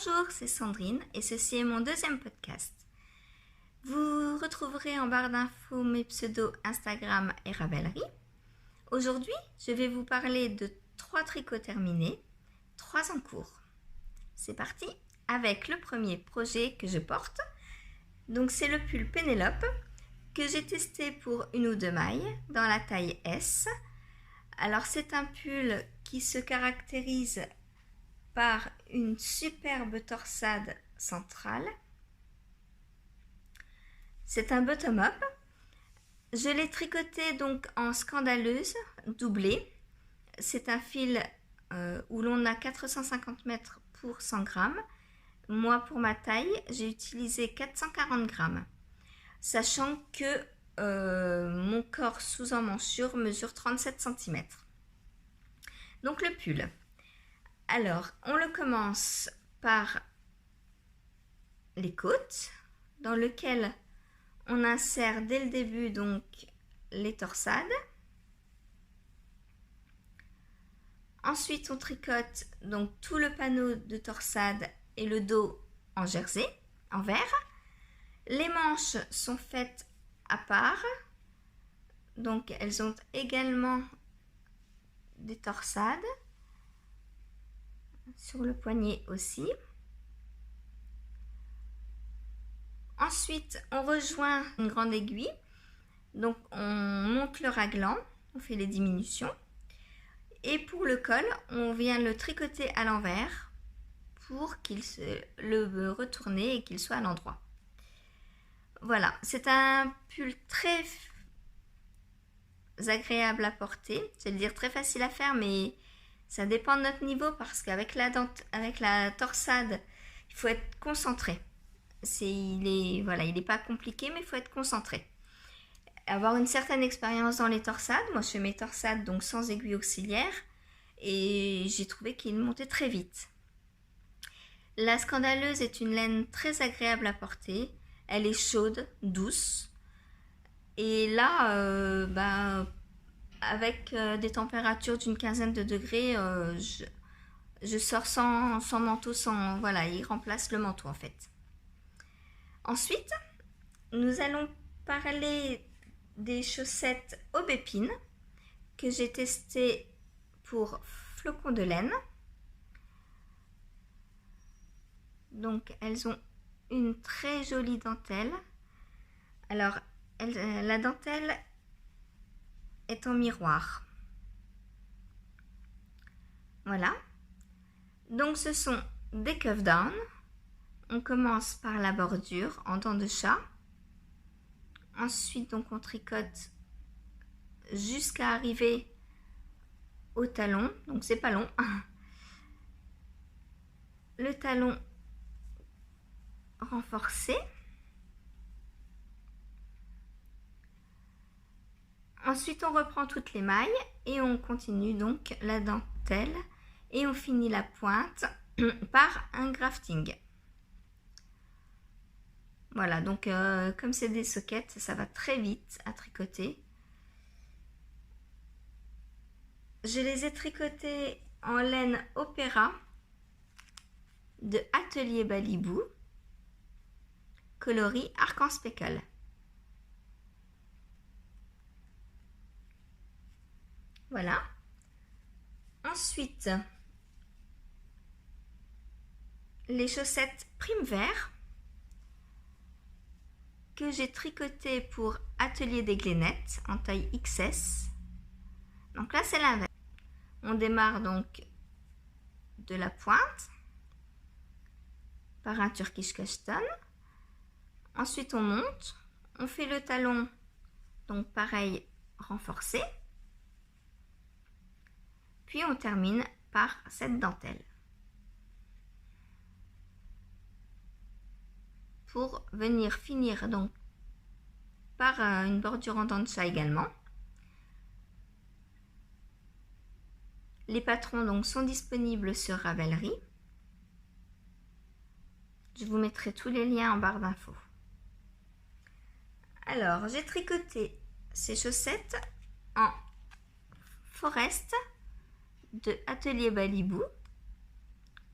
Bonjour, c'est Sandrine et ceci est mon deuxième podcast. Vous retrouverez en barre d'infos mes pseudos Instagram et Ravelry. Aujourd'hui, je vais vous parler de 3 tricots terminés, 3 en cours. C'est parti avec le premier projet que je porte. Donc c'est le pull Pénélope que j'ai testé pour 1 ou 2 mailles dans la taille S. Alors c'est un pull qui se caractérise par une superbe torsade centrale. C'est un bottom-up. Je l'ai tricoté donc en scandaleuse doublée. C'est un fil où l'on a 450 mètres pour 100 grammes. Moi, pour ma taille, j'ai utilisé 440 grammes. Sachant que mon corps sous emmanchure mesure 37 cm. Donc le pull. Alors, on le commence par les côtes, dans lequel on insère dès le début donc les torsades. Ensuite, on tricote donc tout le panneau de torsade et le dos en jersey, en vert. Les manches sont faites à part, donc elles ont également des torsades. Sur le poignet aussi. Ensuite, on rejoint une grande aiguille. Donc, on monte le raglan, on fait les diminutions. Et pour le col, on vient le tricoter à l'envers pour qu'il le retourner et qu'il soit à l'endroit. Voilà, c'est un pull très agréable à porter. C'est à dire très facile à faire, mais ça dépend de notre niveau parce qu'avec la torsade, il faut être concentré. Il est pas compliqué, mais il faut être concentré. Avoir une certaine expérience dans les torsades. Moi, je fais mes torsades donc sans aiguille auxiliaire et j'ai trouvé qu'il montait très vite. La scandaleuse est une laine très agréable à porter. Elle est chaude, douce. Et là, avec des températures d'une quinzaine de degrés, je sors sans manteau, il remplace le manteau en fait. Ensuite, nous allons parler des chaussettes aubépine que j'ai testées pour flocons de laine. Donc, elles ont une très jolie dentelle. Alors, la dentelle est en miroir. Voilà. Donc ce sont des cuff down. On commence par la bordure en dents de chat. Ensuite, donc on tricote jusqu'à arriver au talon. Donc c'est pas long. Le talon renforcé. Ensuite, on reprend toutes les mailles et on continue donc la dentelle et on finit la pointe par un grafting. Voilà, donc comme c'est des sockets, ça va très vite à tricoter. Je les ai tricotés en laine Opéra de Atelier Balibou, coloris Arc-en-Speckle. Voilà. Ensuite, les chaussettes Prime Vert que j'ai tricotées pour Atelier des Glénettes en taille XS. Donc là, c'est l'inverse. On démarre donc de la pointe par un Turkish Custom. Ensuite, on monte. On fait le talon, donc pareil, renforcé. Puis on termine par cette dentelle. Pour venir finir donc par une bordure en dents de chat également. Les patrons donc sont disponibles sur Ravelry. Je vous mettrai tous les liens en barre d'infos. Alors, j'ai tricoté ces chaussettes en Forest de Atelier Balibou,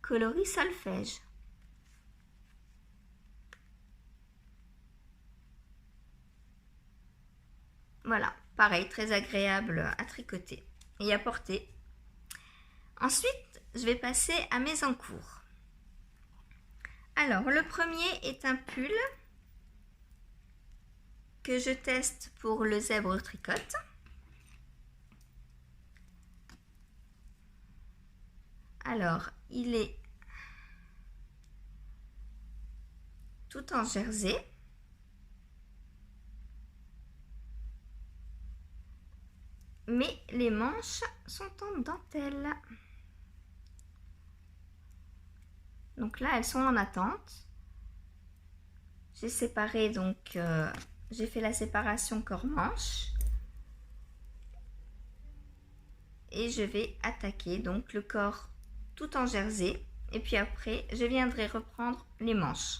coloris Solfège. Voilà, pareil, très agréable à tricoter et à porter. Ensuite, je vais passer à mes encours. Alors, le premier est un pull que je teste pour le zèbre tricote. Alors, il est tout en jersey. Mais les manches sont en dentelle. Donc là, elles sont en attente. J'ai séparé, donc j'ai fait la séparation corps-manche. Et je vais attaquer donc le corps tout en jersey. Et puis après, je viendrai reprendre les manches.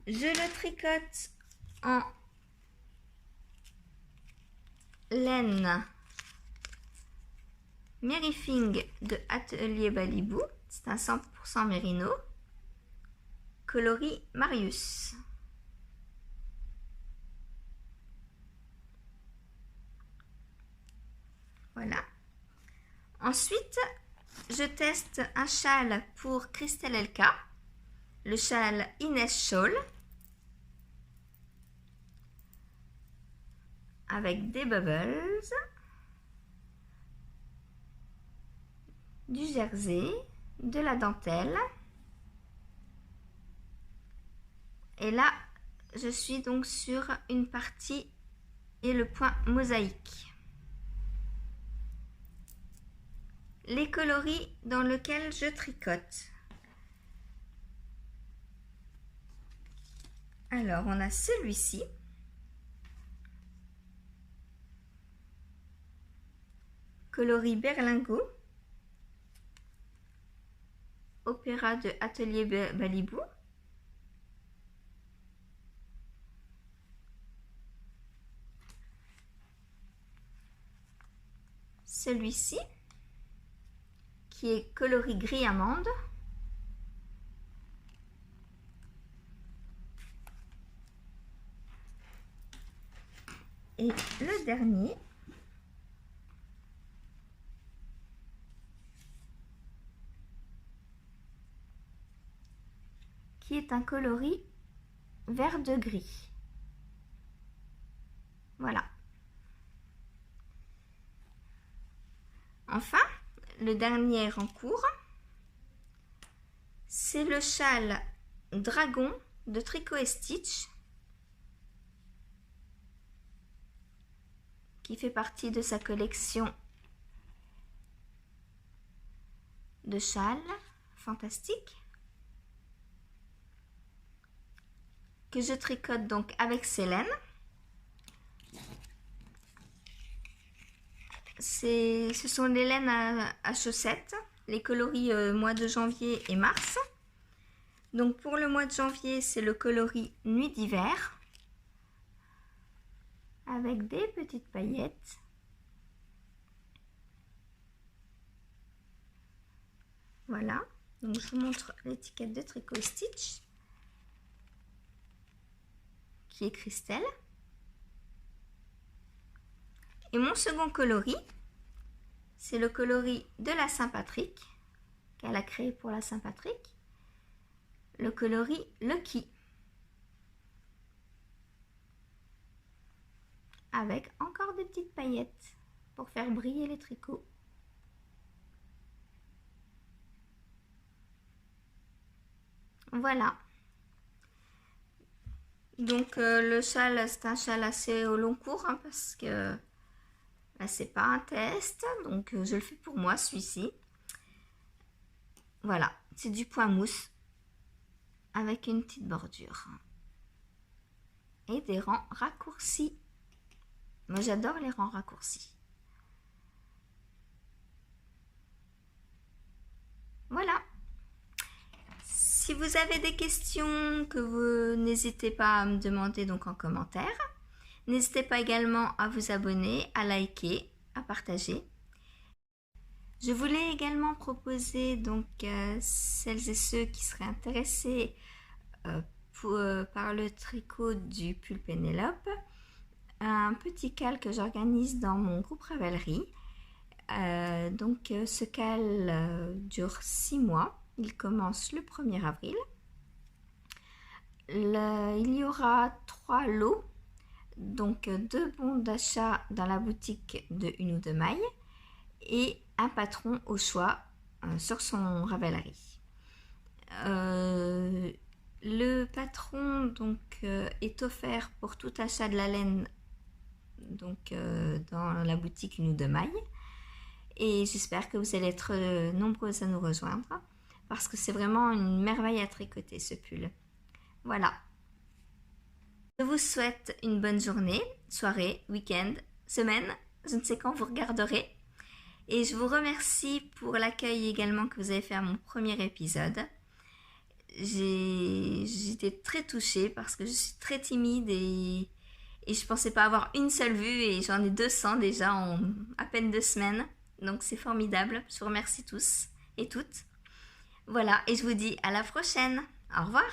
Je le tricote en laine Merifing de Atelier Balibou. C'est un 100% mérino. Coloris Marius. Voilà. Ensuite, je teste un châle pour Christelle Elka. Le châle Inès Shawl. Avec des bubbles. Du jersey, de la dentelle. Et là, je suis donc sur une partie et le point mosaïque. Les coloris dans lesquels je tricote. Alors, on a celui-ci. Coloris berlingot. Opéra de Atelier Balibou. Celui-ci, qui est coloris gris amande. Et le dernier, qui est un coloris vert de gris. Voilà. Enfin, le dernier en cours, c'est le châle Dragon de Tricot & Stitch, qui fait partie de sa collection de châles fantastiques, que je tricote donc avec ses laines. Ce sont les laines à chaussettes, les coloris mois de janvier et mars. Donc pour le mois de janvier, c'est le coloris Nuit d'hiver, avec des petites paillettes. Voilà, donc je vous montre l'étiquette de Tricot & Stitch, qui est Christelle. Et mon second coloris, c'est le coloris de la Saint-Patrick, qu'elle a créé pour la Saint-Patrick, le coloris Lucky, avec encore des petites paillettes pour faire briller les tricots. Voilà. Donc le châle, c'est un châle assez au long cours, hein, parce que là, c'est pas un test, donc je le fais pour moi, celui-ci. Voilà, c'est du point mousse avec une petite bordure et des rangs raccourcis. Moi, j'adore les rangs raccourcis. Voilà. Si vous avez des questions, que vous n'hésitez pas à me demander donc en commentaire. N'hésitez pas également à vous abonner, à liker, à partager. Je voulais également proposer donc celles et ceux qui seraient intéressés par le tricot du pull Pénélope, un petit cale que j'organise dans mon groupe Ravelry. Ce cale dure 6 mois. Il commence le 1er avril. Il y aura 3 lots, donc 2 bons d'achat dans la boutique de Une ou Deux Mailles et un patron au choix sur son Ravelry. Le patron est offert pour tout achat de la laine dans la boutique Une ou Deux Mailles. Et j'espère que vous allez être nombreuses à nous rejoindre parce que c'est vraiment une merveille à tricoter ce pull. Voilà. Je vous souhaite une bonne journée, soirée, week-end, semaine, je ne sais quand vous regarderez. Et je vous remercie pour l'accueil également que vous avez fait à mon premier épisode. J'étais très touchée parce que je suis très timide et je pensais pas avoir une seule vue et j'en ai 200 déjà en à peine 2 semaines. Donc c'est formidable. Je vous remercie tous et toutes. Voilà, et je vous dis à la prochaine. Au revoir.